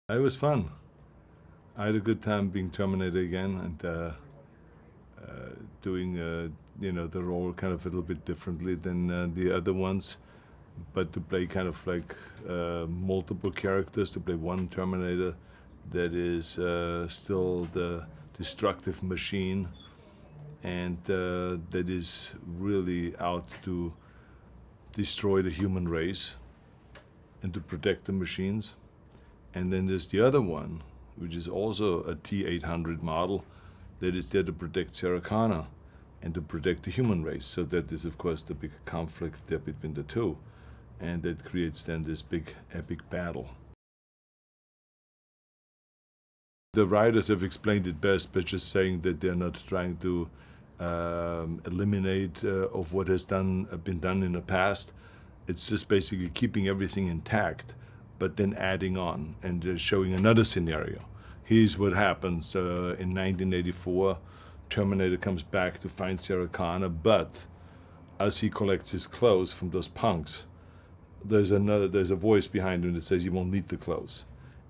It was fun. I had a good time being Terminator again and doing, the role kind of a little bit differently than the other ones. But to play kind of like multiple characters, to play one Terminator that is still the destructive machine and that is really out to destroy the human race and to protect the machines. And then there's the other one, which is also a T-800 model that is there to protect Sarah Connor and to protect the human race. So that is, of course, the big conflict there between the two. And that creates then this big epic battle. The writers have explained it best by just saying that they're not trying to eliminate of what has been done in the past. It's just basically keeping everything intact, but then adding on and showing another scenario. Here's what happens in 1984. Terminator comes back to find Sarah Connor, but as he collects his clothes from those punks, there's a voice behind him that says you won't need the clothes.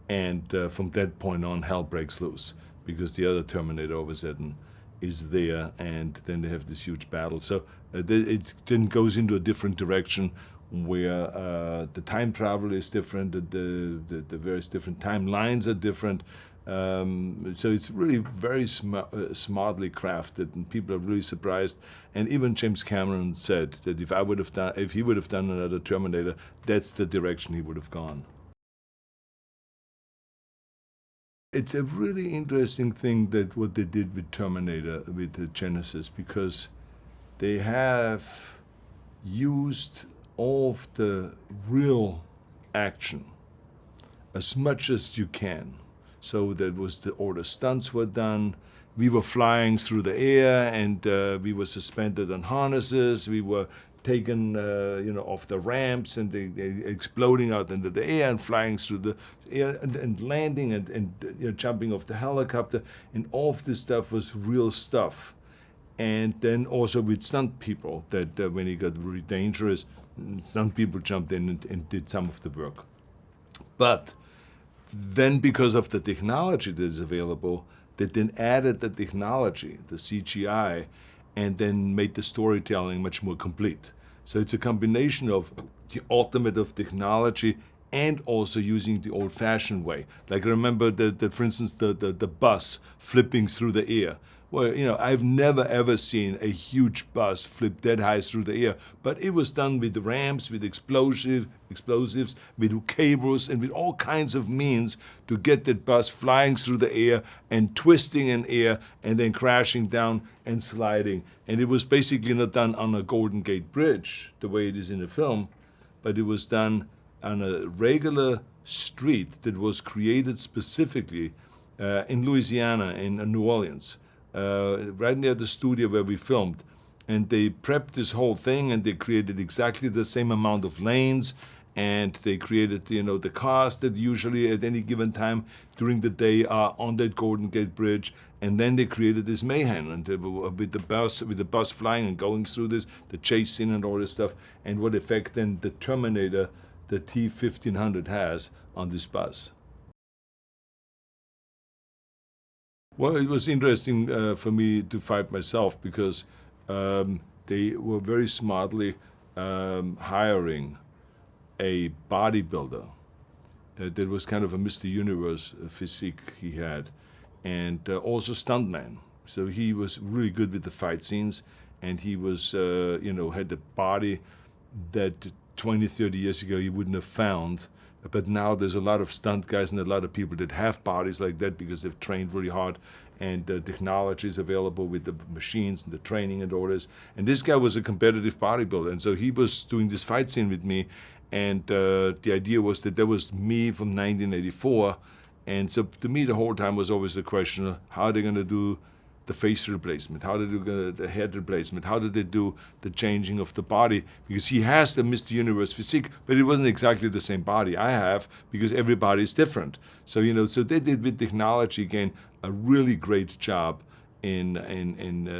And from that point on, hell breaks loose because the other Terminator all of a sudden is there, and then they have this huge battle. So it then goes into a different direction where the time travel is different, the various different timelines are different. So it's really very smartly crafted, and people are really surprised. And even James Cameron said that if he would have done another Terminator, that's the direction he would have gone. It's a really interesting thing that what they did with Terminator, with the Genisys, because they have used all of the real action as much as you can. So that was all the stunts were done. We were flying through the air, and we were suspended on harnesses. We were taken, off the ramps, and they exploding out into the air and flying through the air and landing and jumping off the helicopter. And all of this stuff was real stuff. And then also with stunt people, that when it got really dangerous, stunt people jumped in and did some of the work. But then because of the technology that is available, they then added the technology, the CGI, and then made the storytelling much more complete. So it's a combination of the ultimate of technology and also using the old-fashioned way. Like I remember for instance, the bus flipping through the air. Well, I've never ever seen a huge bus flip that high through the air, but it was done with ramps, with explosives, with cables, and with all kinds of means to get that bus flying through the air and twisting in air and then crashing down and sliding. And it was basically not done on a Golden Gate Bridge, the way it is in the film, but it was done on a regular street that was created specifically in Louisiana, in New Orleans. Right near the studio where we filmed. And they prepped this whole thing, and they created exactly the same amount of lanes, and they created, the cars that usually at any given time during the day are on that Golden Gate Bridge. And then they created this mayhem, and with the bus flying and going through this, the chase scene and all this stuff, and what effect then the Terminator, the T-1500 has on this bus. Well, it was interesting for me to fight myself because they were very smartly hiring a bodybuilder that was kind of a Mr. Universe physique he had, and also stuntman. So he was really good with the fight scenes, and he was, had the body that 20, 30 years ago you wouldn't have found. But now there's a lot of stunt guys and a lot of people that have bodies like that because they've trained really hard, and technology is available with the machines and the training and all this. And this guy was a competitive bodybuilder, and so he was doing this fight scene with me, and the idea was that was me from 1984. And so to me the whole time was always the question of how are they going to do the face replacement, how did they do the head replacement, how did they do the changing of the body, because he has the Mr. Universe physique, but it wasn't exactly the same body I have because everybody is different. So so they did with technology again a really great job in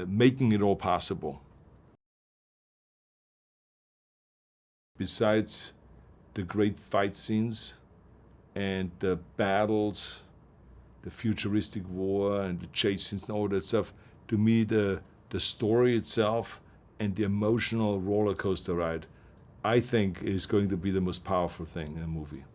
making it all possible. Besides the great fight scenes, and the battles, the futuristic war and the chases and all that stuff, to me the story itself and the emotional roller coaster ride, I think is going to be the most powerful thing in a movie.